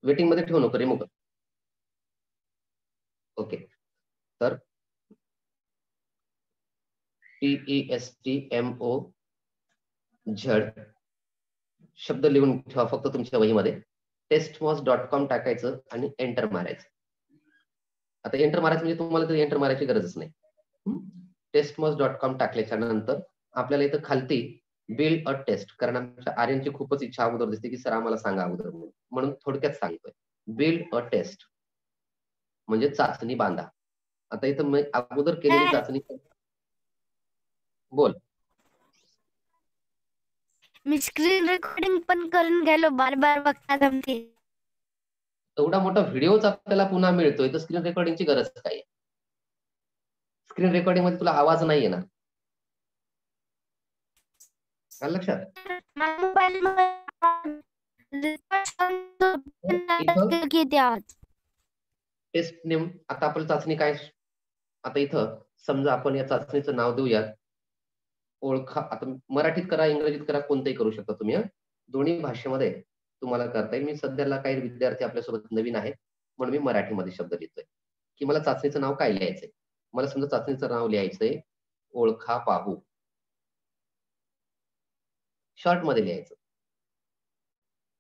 Waiting मध्ये ठेवू नको, रिमूव्ह कर. ओके, तर TESTMOZ शब्द लिहून ठेवा फक्त तुमच्या वहीमध्ये. testmoz.com टाकायचं आणि एंटर मारायचं. आता एंटर मारायचं म्हणजे तुम्हाला तर एंटर मारायची गरजच नाही. testmoz.com टाकल्याच्या नंतर आपल्याला इथं खालती बिल्ड अ टेस्ट, कारण आमच्या आर्यनची खूपच इच्छा अगोदर दिसते की सर आम्हाला सांगा अगोदर, म्हणून थोडक्यात सांगतोय. बिल्ड अ टेस्ट म्हणजे चाचणी बांधा. आता इथं मी अगोदर केलेली चाचणी, बोल. मी स्क्रीन रेकॉर्डिंग पण करून गेलो, बार बार बघता जमते. एवढा मोठा व्हिडिओच आपल्याला पुन्हा मिळतोय तर स्क्रीन रेकॉर्डिंगची गरज काय? स्क्रीन रेकॉर्डिंग मध्ये तुला आवाज नाही येणार. लक्षात टेस्ट नेम. आता आपण चाचणी काय, आता इथं समजा आपण या चाचणीचं नाव देऊया ओळखा. आता मराठीत करा, इंग्रजीत करा, कोणतंही करू शकता तुम्ही. दोन्ही भाषेमध्ये तुम्हाला करता येईल. मी सध्याला काही विद्यार्थी आपल्यासोबत नवीन आहेत म्हणून मी मराठीमध्ये शब्द लिहितोय की मला चाचणीचं नाव काय लिहायचंय. मला समजा चाचणीचं नाव लिहायचंय ओळखा पाहू, शॉर्ट मध्ये लिहायचं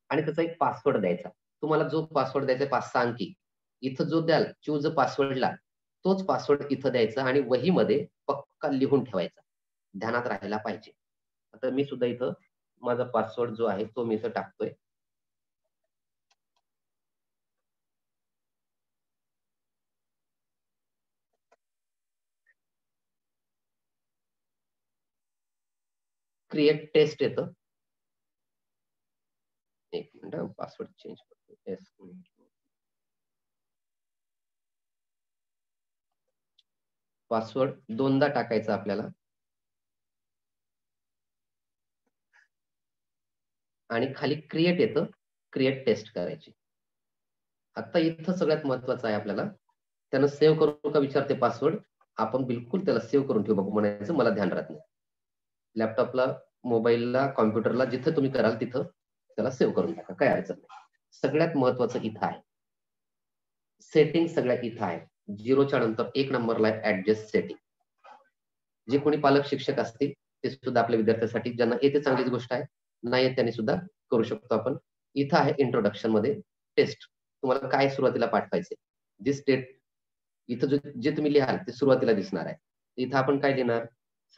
आणि त्याचा एक पासवर्ड द्यायचा. तुम्हाला जो पासवर्ड द्यायचा 5-6 अंकी, इथं जो द्याल चूज पासवर्डला तोच पासवर्ड इथं द्यायचा आणि वहीमध्ये पक्का लिहून ठेवायचा, ध्यानात राहायला पाहिजे. आता मी सुद्धा इथं माझा पासवर्ड जो आहे तो मी इथं टाकतोय. क्रिएट टेस्ट येतं. एक मिनिट, पासवर्ड चेंज करतो. पासवर्ड दोनदा टाकायचा आपल्याला आणि खाली क्रिएट येतं, क्रिएट टेस्ट करायची. आता इथं सगळ्यात महत्वाचं आहे आपल्याला, त्यानं सेव्ह करू का विचारते पासवर्ड. आपण बिलकुल त्याला सेव्ह करून ठेवू बघू म्हणायचं, मला ध्यान राहत नाही. लॅपटॉपला, मोबाईलला, कॉम्प्युटरला जिथं तुम्ही कराल तिथं त्याला सेव्ह करून टाका, काय अडचण नाही. सगळ्यात महत्वाचं इथं आहे सेटिंग, सगळ्यात इथं आहे 0च्या नंतर 1 नंबरला ऍडजस्ट सेटिंग. जे कोणी पालक शिक्षक असतील ते सुद्धा आपल्या विद्यार्थ्यांसाठी, ज्यांना येते चांगलीच गोष्ट आहे, नाही येत त्यांनी सुद्धा करू शकतो आपण. इथं आहे इंट्रोडक्शन मध्ये टेस्ट, तुम्हाला काय सुरुवातीला पाठवायचे, जे स्टेट इथं जे तुम्ही लिहाल ते सुरुवातीला दिसणार आहे. इथं आपण काय लिहिणार,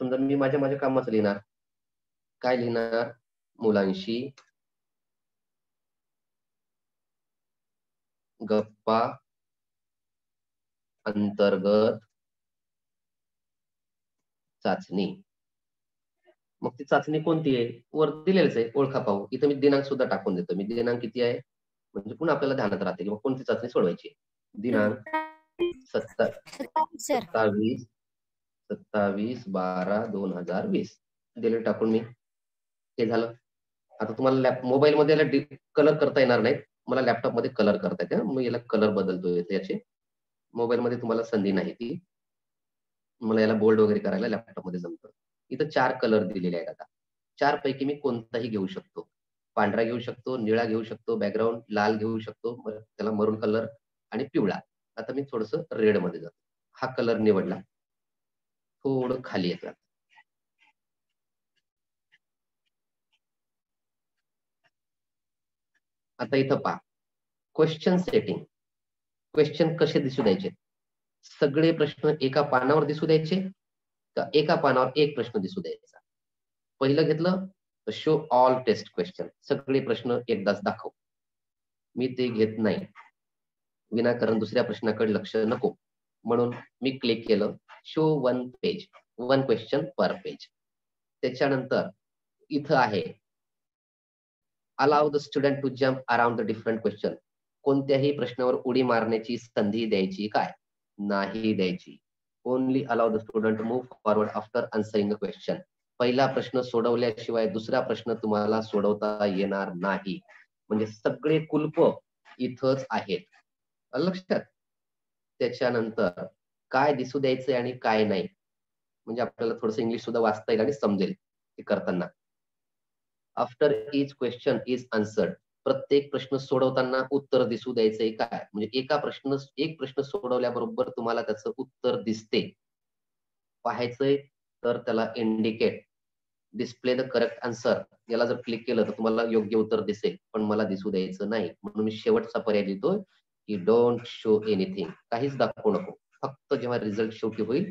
समजा मी माझ्या कामाचं लिहिणार, काय लिहिणार, मुलांशी गप्पा अंतर्गत चाचणी. मग ती चाचणी कोणती आहे, वर दिलेलंच आहे ओळखा पाहू. इथं मी दिनांक सुद्धा टाकून देतो. मी दिनांक किती आहे म्हणजे पुन्हा आपल्याला ध्यानात राहते की कोणती चाचणी सोडवायची. दिनांक 27/12/2020 दिले टाकून मी. हे झालं. आता तुम्हाला मोबाईल मध्ये कलर करता येणार नाही, मला लॅपटॉप मध्ये कलर करता येते. मग याला कलर बदलतो याचे. मोबाईल मध्ये तुम्हाला संधी नाही ती, मला याला बोल्ड वगैरे करायला लॅपटॉप मध्ये जमतं. इथं 4 कलर दिलेले आहेत. आता 4 पैकी मी कोणताही घेऊ शकतो. पांढरा घेऊ शकतो, निळा घेऊ शकतो, बॅकग्राऊंड लाल घेऊ शकतो, त्याला मरून कलर आणि पिवळा. आता मी थोडस रेड मध्ये जातो. हा कलर निवडला, थोडं खाली येतात. आता इथं पहा क्वेश्चन सेटिंग. क्वेश्चन कसे दिसू द्यायचे, सगळे प्रश्न एका पानावर दिसू द्यायचे का एका पानावर एक प्रश्न दिसू द्यायचा. पहिलं घेतलं तर शो ऑल टेस्ट क्वेश्चन, सगळे प्रश्न एकदाच दाखव. मी ते घेत नाही, विनाकारण दुसऱ्या प्रश्नाकडे लक्ष नको, म्हणून मी क्लिक केलं show 1 page, 1 question per page. त्याच्यानंतर इथं आहे allow the student to jump around the different question. कोणत्याही प्रश्नावर उडी मारण्याची संधी द्यायची काय, नाही द्यायची. Only allow the student move forward after answering the question. पहिला प्रश्न सोडवल्याशिवाय दुसरा प्रश्न तुम्हाला सोडवता येणार नाही. म्हणजे सगळे कुलप इथंच आहेत, लक्षात. त्याच्यानंतर काय दिसू द्यायचंय आणि काय नाही, म्हणजे आपल्याला थोडस इंग्लिश सुद्धा वाचता येईल आणि समजेल ते करताना. After each question is answered, प्रत्येक प्रश्न सोडवताना उत्तर दिसू द्यायचंय काय, म्हणजे एक प्रश्न सोडवल्याबरोबर तुम्हाला त्याचं उत्तर दिसते पाहायचंय, तर त्याला indicate display the correct answer याला जर क्लिक केलं तर तुम्हाला योग्य उत्तर दिसेल, पण मला दिसू द्यायचं नाही. म्हणून मी शेवटचा पर्याय लिहितोय की डोंट शो एनिथिंग, काहीच दाखवू नको, फक्त जेव्हा रिझल्ट शेवटी होईल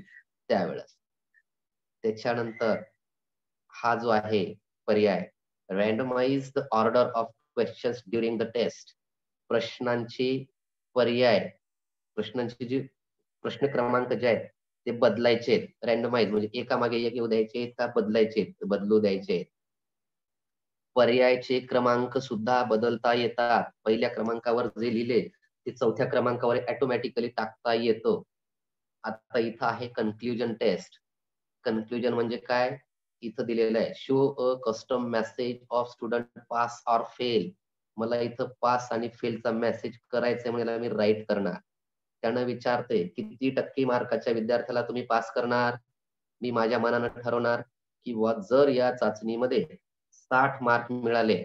त्यावेळेस. त्याच्यानंतर हा जो आहे पर्याय, randomize the order of questions during the test, प्रश्नांची पर्याय, प्रश्नांची जी प्रश्न क्रमांक जे आहेत ते बदलायचे, रँडमाइज म्हणजे एका मागे एक येऊ द्यायचे का बदलायचे, बदलू द्यायचे. पर्यायचे क्रमांक सुद्धा बदलता येतात. पहिल्या क्रमांकावर जे लिहिले ते चौथ्या क्रमांकावर ऑटोमॅटिकली टाकता येतं. आता इथं आहे कन्क्लुजन टेस्ट. कन्क्लुजन म्हणजे काय, इथं दिलेलं आहे show a custom message of student pass or fail. मला इथं पास आणि फेलचा मेसेज करायचंय म्हणजे मी राईट करणार. त्यानं विचारते किती टक्के मार्काच्या विद्यार्थ्याला तुम्ही पास करणार. मी माझ्या मनानं ठरवणार किंवा जर या चाचणीमध्ये 60 मार्क मिळाले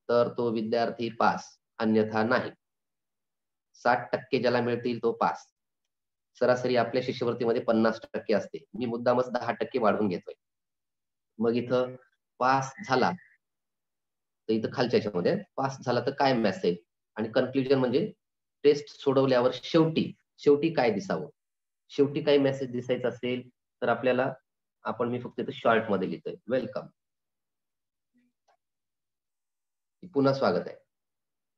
तर तो विद्यार्थी पास, अन्यथा नाही. 60% ज्याला मिळतील तो पास. सरासरी आपल्या शिष्यवृत्तीमध्ये 50% असते. मी मुद्दामच 10% वाढवून घेतोय. मग इथं पास झाला तर इथं खालच्या याच्यामध्ये पास झाला तर काय मेसेज, आणि कन्क्लुजन म्हणजे टेस्ट सोडवल्यावर शेवटी काय दिसावं. शेवटी काही मेसेज दिसायचा असेल तर आपल्याला, मी फक्त इथं शॉर्ट मध्ये लिहितोय वेलकम. पुन्हा स्वागत आहे,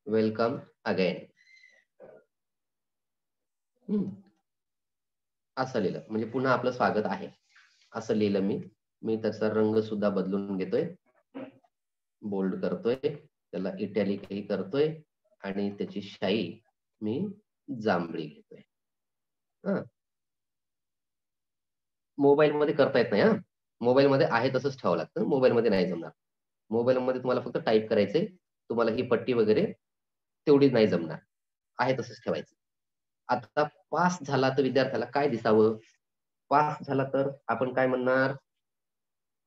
वेलकम अगेन. असं लिहिलं म्हणजे पुन्हा आपलं स्वागत आहे असं लिहिलं मी. त्याचा रंग सुद्धा बदलून घेतोय, बोल्ड करतोय, त्याला इटॅलिकही करतोय आणि त्याची शाई मी जांभळी घेतोय. मोबाईल मध्ये करता येत नाही. मोबाईल मध्ये आहे तसंच ठेवावं लागतं, मोबाईल मध्ये नाही जमणार. मोबाईल मध्ये तुम्हाला फक्त टाईप करायचंय, तुम्हाला ही पट्टी वगैरे तेवढी नाही जमणार, आहे तसंच ठेवायचं. आता पास झाला तर विद्यार्थ्याला काय दिसावं, पास झाला तर आपण काय म्हणणार,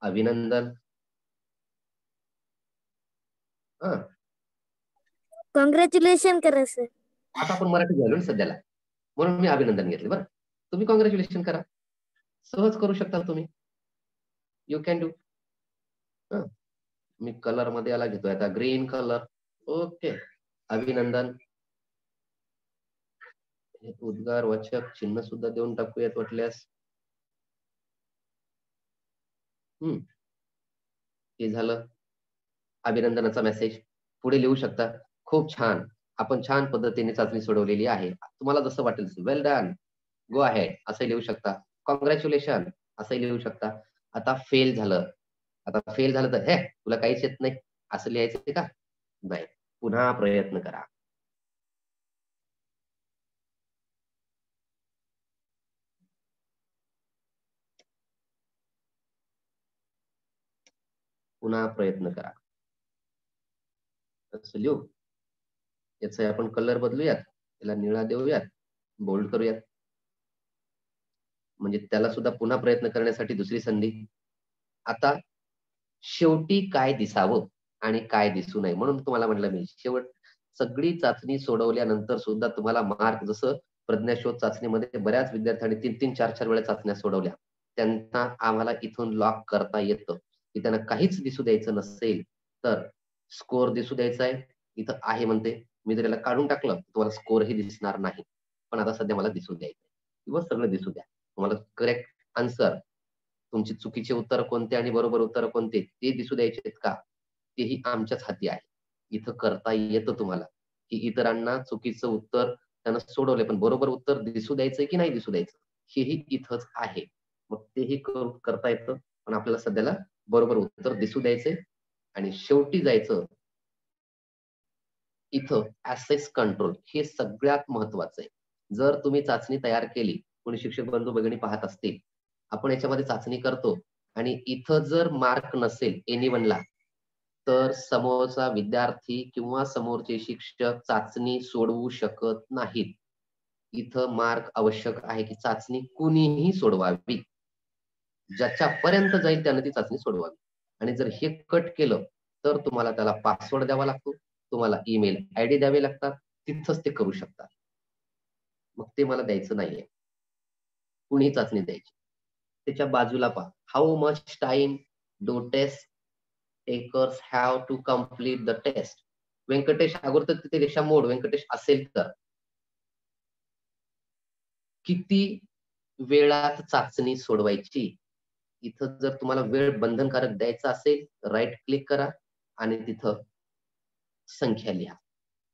अभिनंदन. कॉंग्रॅच्युलेशन करा सर. आता आपण मराठी घालून सध्याला, म्हणून मी अभिनंदन घेतले. बरं, तुम्ही कॉंग्रॅच्युलेशन करा, सहज करू शकता तुम्ही, you can do. Me colour मध्ये याला घेतोय आता ग्रीन कलर. ओके, अभिनंदन. उद्गार वाचक चिन्ह सुद्धा देऊन टाकूयात वाटल्यास. हे झालं अभिनंदनाचा मेसेज. पुढे लिहू शकता, खूप छान, आपण छान पद्धतीने चाचणी सोडवलेली आहे, तुम्हाला जसं वाटेल वेल डन, गो अहेड असं लिहू शकता. कॉंग्रॅच्युलेशन असं लिहू शकता. आता फेल झालं तर हे तुला काहीच येत नाही असं लिहायचं का, नाही, पुन्हा प्रयत्न करा. पुन्हा प्रयत्न करा असं लिहू. याचा आपण कलर बदलूयात, त्याला निळा देऊयात, बोल्ड करूयात, म्हणजे त्याला सुद्धा पुन्हा प्रयत्न करण्यासाठी दुसरी संधी. आता शेवटी काय दिसावं आणि काय दिसू नये, म्हणून तुम्हाला म्हटलं मी सगळी चाचणी सोडवल्यानंतर सुद्धा तुम्हाला मार्क, जसं प्रज्ञाशोध चाचणीमध्ये बऱ्याच विद्यार्थ्यांनी 3-3, 4-4 वेळा चाचण्या सोडवल्या, त्यांना आम्हाला इथून लॉक करता येतं की त्यांना काहीच दिसू द्यायचं नसेल तर स्कोर दिसू द्यायचा आहे. इथं आहे म्हणते, मी जर याला काढून टाकलं तुम्हाला स्कोरही दिसणार नाही, पण आता सध्या मला दिसू द्यायचं किंवा सगळं दिसू द्या. तुम्हाला करेक्ट आन्सर, तुमची चुकीचे उत्तर कोणते आणि बरोबर उत्तर कोणते ते दिसू द्यायचे का, तेही आमच्याच हाती आहे. इथं करता येतं तुम्हाला की इतरांना चुकीचं उत्तर त्यांना सोडवले पण बरोबर उत्तर दिसू द्यायचंय की नाही दिसू द्यायचं, हेही इथंच आहे. मग तेही करता येतं, पण आपल्याला सध्याला बरोबर उत्तर दिसू द्यायचंय. आणि शेवटी जायचं इथं ऍसेस कंट्रोल, हे सगळ्यात महत्वाचं आहे. जर तुम्ही चाचणी तयार केली, कोणी शिक्षक बंधू भगिनी पाहत असतील, आपण याच्यामध्ये चाचणी करतो आणि इथं जर मार्क नसेल एनीवनला, तर समोरचा विद्यार्थी किंवा समोरचे शिक्षक चाचणी सोडवू शकत नाहीत. इथं मार्क आवश्यक आहे की चाचणी कुणीही सोडवावी, ज्याच्यापर्यंत जाईल त्याने ती चाचणी सोडवावी. आणि जर हे कट केलं तर तुम्हाला त्याला पासवर्ड द्यावा लागतो, तुम्हाला ईमेल आयडी द्यावे लागतात, तिथंच ते करू शकतात. मग ते मला द्यायचं नाहीये. कुणी चाचणी द्यायची. त्याच्या बाजूला पहा, how much time do test takers have to complete the test. Venkatesh अगोदर तर तिथे रेषा मोड व्यंकटेश असेल तर किती वेळात चाचणी सोडवायची. इथं जर तुम्हाला वेळ बंधनकारक द्यायचा असेल, राईट क्लिक करा आणि तिथं संख्या लिहा.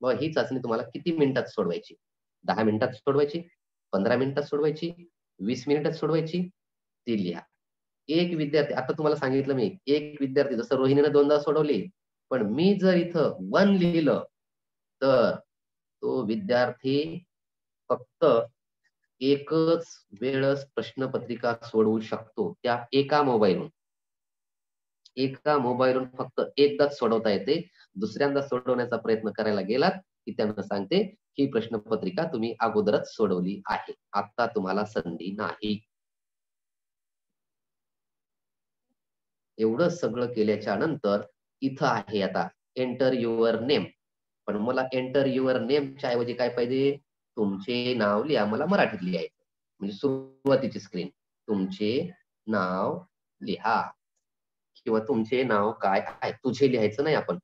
मग ही चाचणी तुम्हाला किती मिनिटात सोडवायची? 10 मिनिटात सोडवायची, 15 मिनिटात सोडवायची, 20 मिनिटात सोडवायची, ती लिहा. एक विद्यार्थी, आता तुम्हाला सांगितलं मी, एक विद्यार्थी जसं रोहिणीनं 2दा सोडवली, पण मी जर इथं 1 लिहिलं तर तो विद्यार्थी फक्त एकच वेळेस प्रश्नपत्रिका सोडवू शकतो. त्या एका मोबाईलवरून. एका मोबाईलवरून फक्त एकदाच सोडवता येते. दुसऱ्यांदा सोडवण्याचा प्रयत्न करायला गेलात की त्यांना सांगते ही प्रश्नपत्रिका तुम्ही अगोदरच सोडवली आहे. आता तुम्हाला संधी नाही. एवढं सगळं केल्याच्या नंतर इथं आहे आता एंटर युअर नेम. पण मला एंटर युअर नेमच्या ऐवजी काय पाहिजे? तुमचे नाव लिहा. मला मराठीत लिहायचं. म्हणजे सुरुवातीची स्क्रीन, तुमचे नाव लिहा किंवा तुमचे नाव काय आहे. तुझे लिहायचं नाही, आपण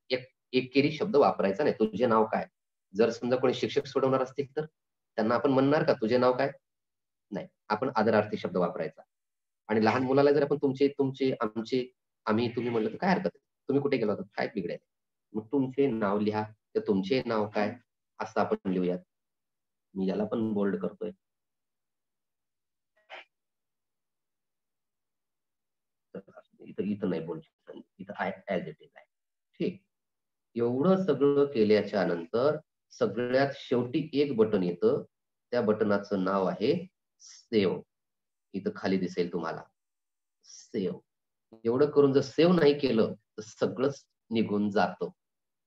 एकेरी शब्द वापरायचा नाही. तुझे नाव काय? जर समजा कोणी शिक्षक सोडवणार असतील तर त्यांना आपण म्हणणार का तुझे नाव काय? नाही, आपण आदरार्थी शब्द वापरायचा. आणि लहान मुलाला जर आपण तुमचे तुमचे आमचे आम्ही तुम्ही म्हणलं तर काय हरकत आहे? तुम्ही कुठे गेला होता? काय बिघडेल? मग तुमचे नाव लिहा. तर तुमचे नाव काय असं आपण लिहूयात. मी याला पण बोल्ड करतोय. इथं नाही बोलू शकत, इथं ऍज इट इज आहे. ठीक. एवढं सगळं केल्याच्या नंतर सगळ्यात शेवटी एक बटन येतं. त्या बटनाचं नाव आहे सेव्ह. इथं खाली दिसेल तुम्हाला सेव्ह. एवढं करून जर सेव्ह नाही केलं तर सगळंच निघून जातं.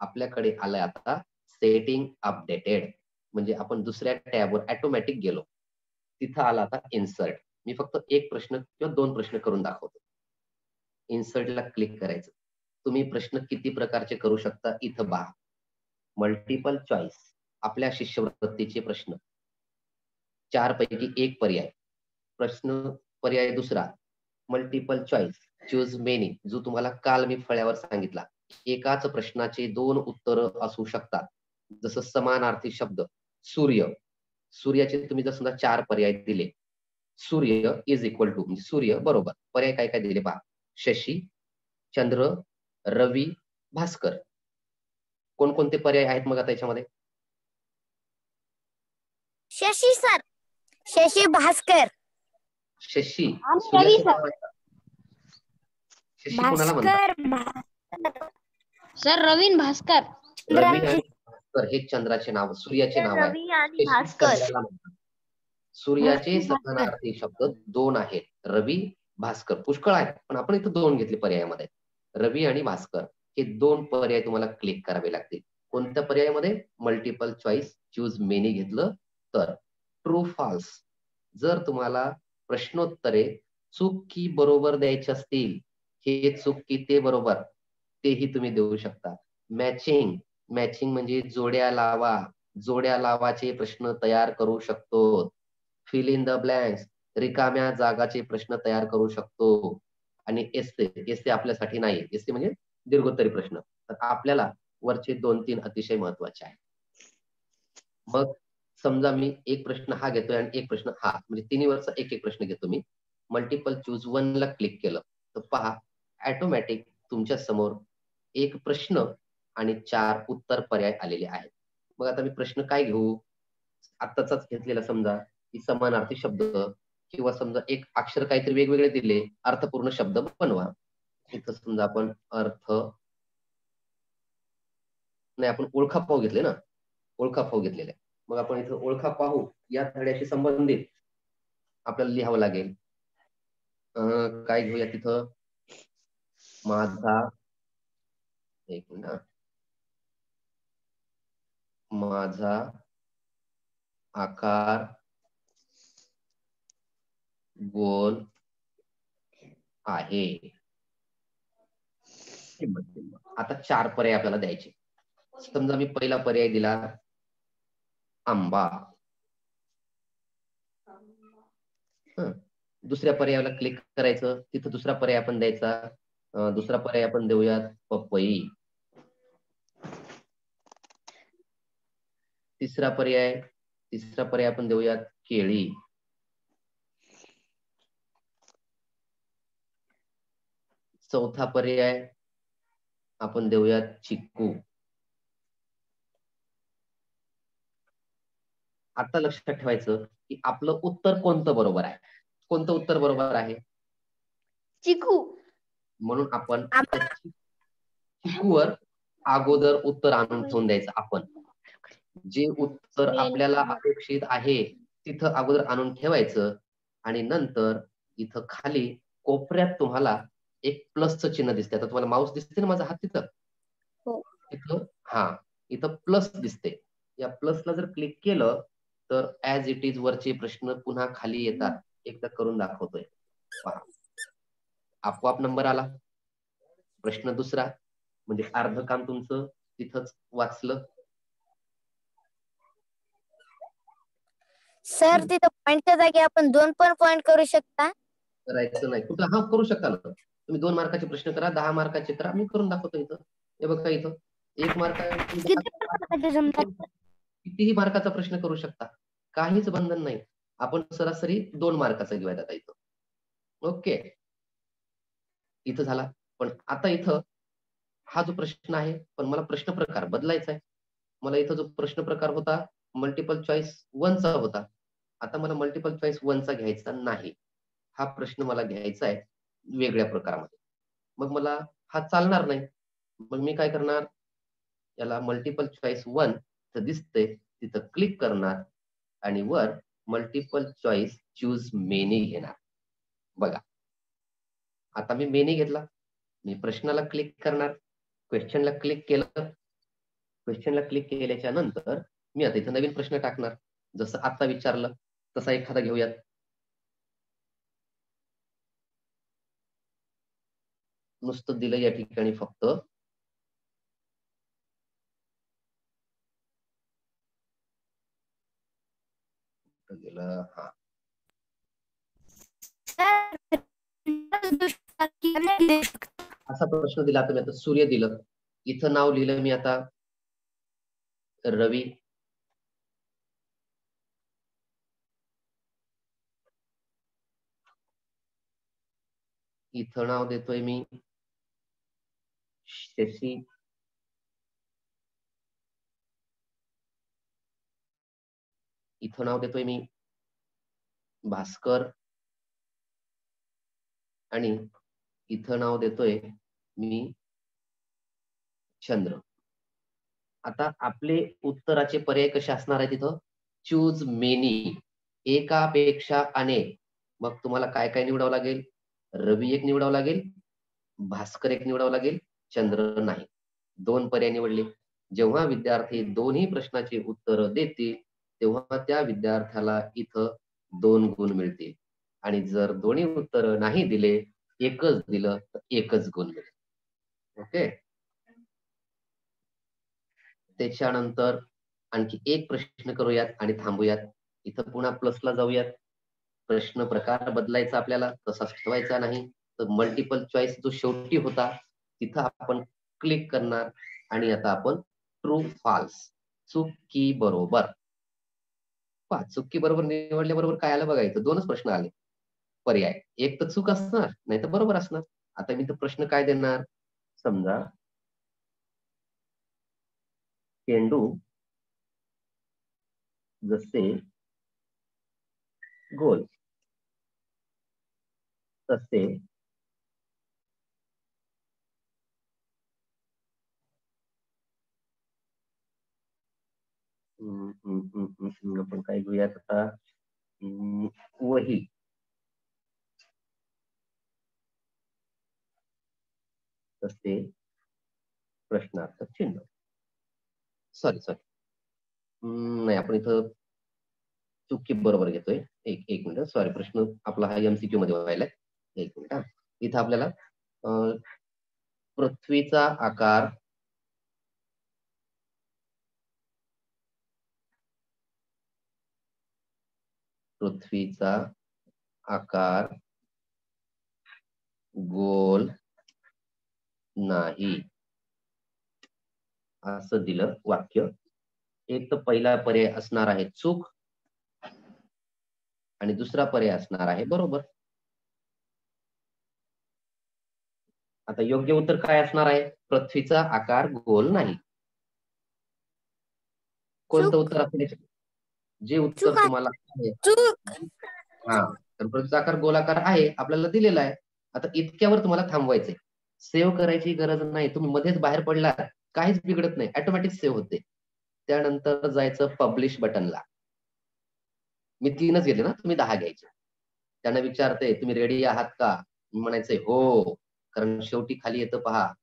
आपल्याकडे आलंय आता सेटिंग अपडेटेड. म्हणजे आपण दुसऱ्या टॅबवर ऑटोमॅटिक गेलो. तिथं आला आता इन्सर्ट. मी फक्त एक प्रश्न किंवा 2 प्रश्न करून दाखवतो. इन्सर्टला क्लिक करायचं. तुम्ही प्रश्न किती प्रकारचे करू शकता इथं पहा. मल्टिपल चॉईस, आपल्या शिष्यवृत्तीचे प्रश्न, 4 पैकी 1 पर्याय. प्रश्न पर्याय दुसरा मल्टिपल चॉईस, चूज मेनी, जो तुम्हाला काल मी फळ्यावर सांगितला. एकाच प्रश्नाचे 2 उत्तर असू शकतात. जसं समानार्थी शब्द सूर्य. सूर्याचे तुम्ही जर समजा 4 पर्याय दिले. सूर्य इज इक्वल टू, म्हणजे सूर्य बरोबर. पर्याय काय काय दिले पहा. शशी, चंद्र, रवी, भास्कर. कोणकोणते पर्याय आहेत मग आता याच्यामध्ये? शशी सर, शशी भास्कर, शशी. रवी सूर्याचं नाव आहे का? शशी कोणाला म्हणतात? भास्कर सर, रवीन भास्कर. रवी आणि भास्कर हे चंद्राचे नाव, सूर्याचे नाव आहे. रवी आणि शशी भास्कर. चंद्राला म्हणतात. सूर्याचे समानार्थी शब्द 2 आहेत. रवी, भास्कर. पुष्कळ आहेत, पण आपण इथं 2 घेतले पर्यायामध्ये. रवी आणि भास्कर हे 2 पर्याय तुम्हाला क्लिक करावे लागतील. कोणत्या पर्यायामध्ये? मल्टिपल चॉईस चूज मेनी घेतलं तर. ट्रू फॉल्स, जर तुम्हाला प्रश्नोत्तरे चूक की बरोबर द्यायची असतील, हे चूक की ते बरोबर, तेही तुम्ही देऊ शकता. मॅचिंग, मॅचिंग म्हणजे जोड्या लावा. जोड्या लावाचे प्रश्न तयार करू शकतो. फिल इन द ब्लँक्स, रिकाम्या जागाचे प्रश्न तयार करू शकतो. आणि एस्से, एस्से आपल्यासाठी नाही. एस्से म्हणजे दीर्घोत्तरी प्रश्न. तर आपल्याला वरचे 2-3 अतिशय महत्वाचे आहेत. मग समजा मी एक प्रश्न हा घेतोय आणि एक प्रश्न हा, म्हणजे तिन्हीवरचा एक एक प्रश्न घेतो मी. मल्टिपल चूज 1 ला क्लिक केलं तर पहा ऑटोमॅटिक तुमच्या समोर एक प्रश्न आणि 4 उत्तर पर्याय आलेले आहेत. मग आता मी प्रश्न काय घेऊ? आत्ताचाच घेतलेला समजा की समानार्थी शब्द किंवा समजा एक अक्षर काहीतरी वेगवेगळे दिले, अर्थपूर्ण शब्द बनवा. इथं समजा आपण अर्थ नाही, आपण ओळखापाव घेतले ना, ओळखापाव घेतलेले. मग आपण इथं ओळखापाहू या धड्याशी संबंधित आपल्याला लिहावं लागेल. काय घेऊया तिथं? माझा, एक मिनिट, माझा आकार गोल आहे. आता 4 पर्याय आपल्याला द्यायचे. समजा मी पहिला पर्याय दिला आंबा, दुसऱ्या पर्यायाला क्लिक करायचं, तिथं दुसरा पर्याय आपण द्यायचा, दुसरा पर्याय आपण देऊयात पपई, तिसरा पर्याय आपण देऊयात केळी, चौथा पर्याय आपण देऊयात चिक्कू. आता लक्षात ठेवायचं की आपलं उत्तर कोणतं बरोबर आहे. कोणतं उत्तर बरोबर आहे? चिकू. म्हणून आपण चिकूवर अगोदर उत्तर आणून ठेवून द्यायचं. आपण जे उत्तर आपल्याला अपेक्षित आहे तिथं अगोदर आणून ठेवायचं आणि नंतर इथं खाली कोपऱ्यात तुम्हाला एक प्लसचं चिन्ह दिसतंय. आता तुम्हाला माऊस दिसते ना माझा हात तिथं? इथं इथं प्लस दिसते. या प्लसला जर क्लिक केलं तर ऍज इट इज वरचे प्रश्न पुन्हा खाली येतात. एकदा करून दाखवतोय पहा. आपोआप नंबर आला. प्रश्न दुसरा, म्हणजे अर्ध काम तुमचं तिथंच वाचलं. सर तिथं पॉइंटच्या जागी आपण 2 पण पॉइंट करू शकता? करायचं नाही कुठं? हा करू शकता ना तुम्ही. 2 मार्काचे प्रश्न करा, 10 मार्काचे करा. मी करून दाखवतो इथं. हे बघा इथं 1 मार्क कितीही मार्काचा प्रश्न करू शकता. काहीच बंधन नाही. आपण सरासरी 2 मार्काचा घेऊयात आता इथं. ओके, इथं झाला. पण आता इथं हा जो प्रश्न आहे, पण मला प्रश्न प्रकार बदलायचा आहे. मला इथं जो प्रश्न प्रकार होता मल्टिपल चॉईस 1चा होता. आता मला मल्टिपल चॉईस 1चा घ्यायचा नाही. हा प्रश्न मला घ्यायचा आहे वेगळ्या प्रकारामध्ये. मग मला हा चालणार नाही. मग मी काय करणार, याला मल्टिपल चॉईस 1 दिसतंय तिथं क्लिक करणार आणि वर मल्टिपल चॉईस चूज मेनी घेणार. बघा आता मी मेनी घेतला. मी प्रश्नाला क्लिक करणार, क्वेश्चनला क्लिक केलं. क्वेश्चनला क्लिक केल्याच्या नंतर मी आता इथं नवीन प्रश्न टाकणार. जसं आता विचारलं तसा एखादा घेऊयात. नुसतं दिलं या ठिकाणी फक्त दिलं. हा असा प्रश्न दिला. आता मी आता सूर्य दिलं. इथं नाव लिहिलं मी आता रवी. इथं नाव देतोय मी शशी. इथं नाव देतोय मी भास्कर आणि इथं नाव देतोय मी चंद्र. आता आपले उत्तराचे पर्याय कसे असणार आहे तिथं? चूज मेनी, एकापेक्षा अनेक. मग तुम्हाला काय काय निवडावं लागेल? रवी एक निवडावं लागेल, भास्कर एक निवडावं लागेल, चंद्र नाही. 2 पर्याय निवडले. जेव्हा विद्यार्थी दोन्ही प्रश्नाची उत्तर देतील तेव्हा त्या विद्यार्थ्याला इथं 2 गुण मिळतील आणि जर दोन्ही उत्तर नाही दिले, एकच दिलं तर एकच गुण मिळेल. ओके, त्याच्यानंतर आणखी एक प्रश्न करूयात आणि थांबूयात. इथं पुन्हा प्लसला जाऊयात. प्रश्न प्रकार बदलायचा आपल्याला, तसाच ठेवायचा नाही. तर मल्टिपल चॉईस जो शेवटी होता तिथं आपण क्लिक करणार आणि आता आपण ट्रू फॉल्स, चूक की बरोबर. पहा चूक की बरोबर निवडल्याबरोबर काय आलं बघायचं. 2च प्रश्न आले पर्याय. एक तर चूक असणार नाही तर बरोबर असणार. आता मी तर प्रश्न काय देणार, समजा चेंडू जसे गोल तसे आपण काय घेऊयात आता, वही तसे प्रश्नार्थ चिन्ह. सॉरी नाही, आपण इथं चुकी बरोबर घेतोय. एक मिनिट, सॉरी. प्रश्न आपला हा MCQ मध्ये व्हायलाय. एक मिनिट. इथं आपल्याला पृथ्वीचा आकार पृथ्वीचा आकार गोल नाही असं दिलं वाक्य. एक तर पहिला पर्याय असणार आहे चूक आणि दुसरा पर्याय असणार आहे बरोबर. आता योग्य उत्तर काय असणार आहे? पृथ्वीचा आकार गोल नाही. कोणतं उत्तर असेल? जे उत्तर तुम्हाला हा, तर पृथ्वीचा आकार गोलाकार आहे आपल्याला दिलेला आहे. आता इतक्यावर तुम्हाला थांबवायचंय. सेव्ह करायची गरज नाही. तुम्ही मध्येच बाहेर पडला काहीच बिघडत नाही, ऑटोमॅटिक सेव्ह होते. त्यानंतर जायचं पब्लिश बटनला. मी 3च घेतले ना, तुम्ही 10 घ्यायचे. त्यांना विचारते तुम्ही रेडी आहात का? म्हणायचंय हो, कारण शेवटी खाली येतं पहा.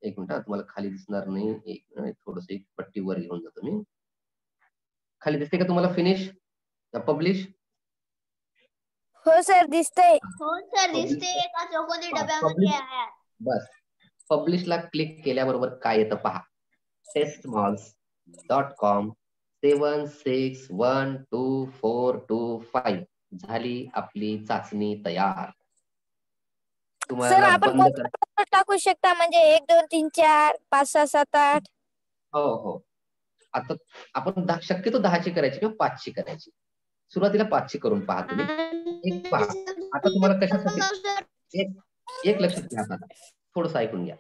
एक मिनिट, तुम्हाला खाली दिसणार नाही. एक मिनिट, थोडस एक पट्टी वर घेऊन जातो मी. खाली दिसते का तुम्हाला फिनिश पब्लिश? हो सर दिसतंय. हो सर दिसते. एका चौकोनी डब्यामध्ये आहे. बस पब्लिशला क्लिक केल्याबरोबर काय येतं पहा. testmalls.com 76122425 झाली आपली चाचणी तयार. सर तुम्हाला आपण बंद करा. कोणता टाकू शकता, म्हणजे 1 2 3 4 5 6 7 8? हो हो, आता आपण शक्यतो 10ची करायची किंवा 5ची करायची. सुरुवातीला 5ची करून पहा तुम्ही. एक पहा, आता तुम्हाला कशासाठी एक लक्षात घ्या. आता थोडस ऐकून घ्या.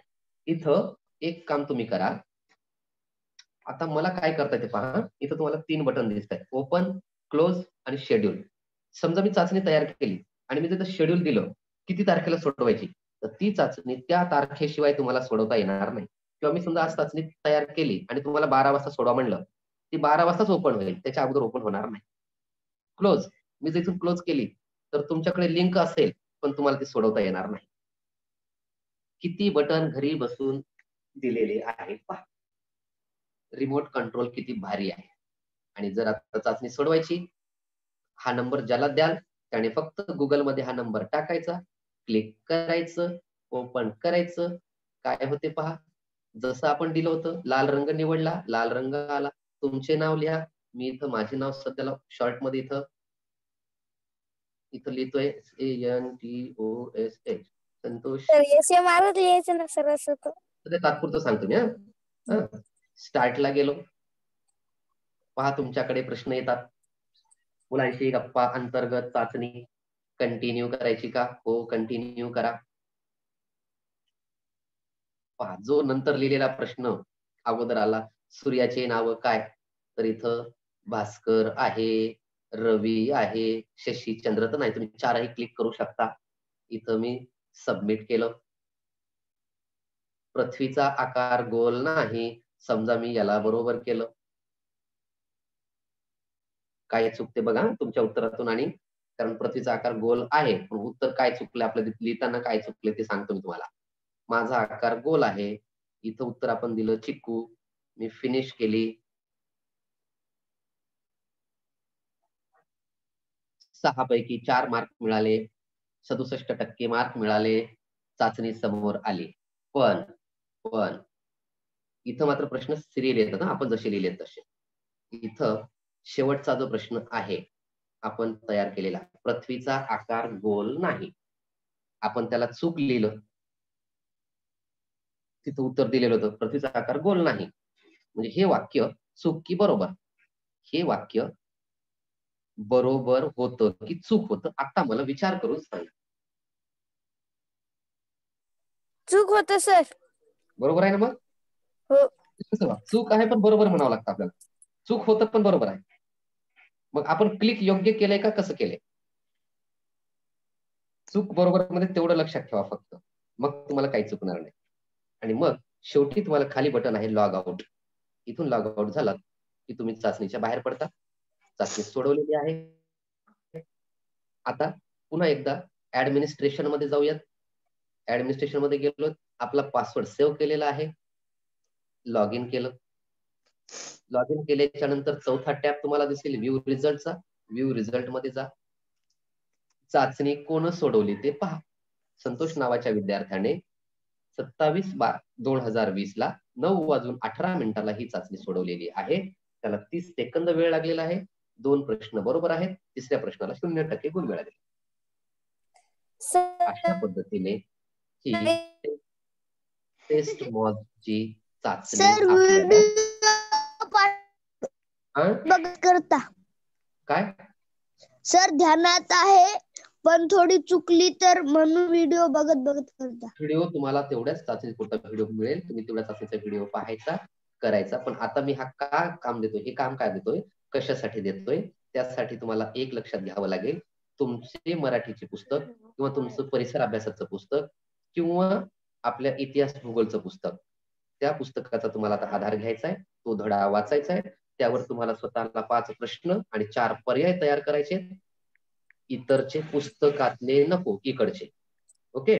इथं एक काम तुम्ही करा. आता मला काय करता येते पहा. इथं तुम्हाला 3 बटन दिसत आहेत, ओपन, क्लोज आणि शेड्यूल. समजा मी चाचणी तयार केली आणि मी तिथं शेड्यूल दिलं किती तारखेला सोडवायची, तर ती चाचणी त्या तारखेशिवाय तुम्हाला सोडवता येणार नाही. किंवा मी समजा आज चाचणी तयार केली आणि तुम्हाला 12 वाजता सोडवा म्हणलं, ती 12 वाजताच ओपन होईल, त्याच्या अगोदर ओपन होणार नाही. क्लोज, मी जर इथून क्लोज केली तर तुमच्याकडे लिंक असेल पण तुम्हाला ती सोडवता येणार नाही. किती बटन घरी बसून दिलेले आहे पहा. रिमोट कंट्रोल किती भारी आहे. आणि जर आता चाचणी सोडवायची, हा नंबर ज्याला द्याल त्याने फक्त गुगल मध्ये हा नंबर टाकायचा, क्लिक करायचं, ओपन करायचं. काय होते पहा, जसं आपण दिलं होतं लाल रंग निवडला, लाल रंग आला. तुमचे नाव लिहा. मी इथं माझे नाव सध्याला शॉर्ट मध्ये इथं लिहितोय SANTOSH संतोष. सर SMR लिहायचं ना सर असं तर. ते तात्पुरतं सांगतो मी. स्टार्टला गेलो, पहा तुमच्याकडे प्रश्न येतात. मुलांशी गप्पा अंतर्गत चाचणी कंटिन्यू करायची का? हो, कंटिन्यू करा. पहा, जो नंतर लिहिलेला प्रश्न अगोदर आला, सूर्याचे नाव काय? तर इथं भास्कर आहे, रवी आहे, शशी चंद्र तर नाही. तुम्ही 4ही क्लिक करू शकता. इथं मी सबमिट केलं. पृथ्वीचा आकार गोल नाही, समजा मी याला बरोबर केलं. काय चुकते बघा तुमच्या उत्तरातून, आणि कारण पृथ्वीचा आकार गोल आहे पण उत्तर काय चुकले आपलं लिहिताना, काय चुकले ते सांगतो मी तुम्हाला. माझा आकार गोल आहे, इथं उत्तर आपण दिलं चिक्कू. मी फिनिश केली. 6 पैकी 4 मार्क मिळाले, 67% मार्क मिळाले, चाचणी समोर आली. पण इथं मात्र प्रश्न सिरियल येतात ना, आपण जसे लिहिले तसे. इथं शेवटचा जो प्रश्न आहे आपण तयार केलेला, पृथ्वीचा आकार गोल नाही, आपण त्याला चूक लिहिलं. तिथं उत्तर दिलेलं होतं पृथ्वीचा आकार गोल नाही. म्हणजे हे वाक्य चूक की बरोबर? हे वाक्य बरोबर होतं की चूक होतं? आता मला विचार करून सांगा. चूक होतं सर. बरोबर आहे ना मग? हो. चूक आहे पण बरोबर म्हणावं लागतं आपल्याला. चूक होतं पण बरोबर आहे. मग आपण क्लिक योग्य केलंय का कसं केलंय? चूक बरोबर मध्ये तेवढं लक्षात ठेवा फक्त, मग तुम्हाला काही चुकणार नाही. आणि मग शेवटी तुम्हाला खाली बटन आहे लॉग आउट. इथून लॉग आउट झाला की तुम्ही चाचणीच्या बाहेर पडता. चाचणी सोडवलेली आहे. आता पुन्हा एकदा ऍडमिनिस्ट्रेशन मध्ये जाऊयात. ऍडमिनिस्ट्रेशन मध्ये गेलो, आपला पासवर्ड सेव्ह केलेला आहे, लॉग इन केलं. लॉग इन केल्याच्या नंतर चौथा टॅब तुम्हाला दिसेल व्ह्यू रिझल्टचा. व्ह्यू रिझल्ट मध्ये जा. चाचणी कोण सोडवली ते पहा. संतोष नावाच्या विद्यार्थ्याने 27/12/2020 ला 9:18 ही चाचणी सोडवलेली आहे. त्याला 30 सेकंद वेळ लागलेला आहे. 2 प्रश्न बरोबर आहेत, तिसऱ्या प्रश्नाला 0% गुण मिळाले. अशा पद्धतीने ही टेस्ट मॉडची चाचणी सर आपल्याला बघत करता काय सर ध्यानात आहे पण थोडी चुकली तर म्हणून व्हिडिओ बघत करता. व्हिडिओ तुम्हाला तेवढ्याच चाचणीपुरता व्हिडिओ मिळेल, तुम्ही तेवढ्या चाचणीचा व्हिडिओ पाहायचा करायचा. पण आता मी हा का काम देतोय, हे काम काय देतोय, कशासाठी देतोय, त्यासाठी तुम्हाला एक लक्षात घ्यावं लागेल. तुमचे मराठीचे पुस्तक किंवा तुमचं परिसर अभ्यासाचं पुस्तक किंवा आपल्या इतिहास भूगोलचं पुस्तक, त्या पुस्तकाचा तुम्हाला आता आधार घ्यायचा आहे, तो धडा वाचायचा आहे. त्यावर तुम्हाला स्वतःला 5 प्रश्न आणि 4 पर्याय तयार करायचे. इतरचे पुस्तकातले नको, इकडचे. ओके.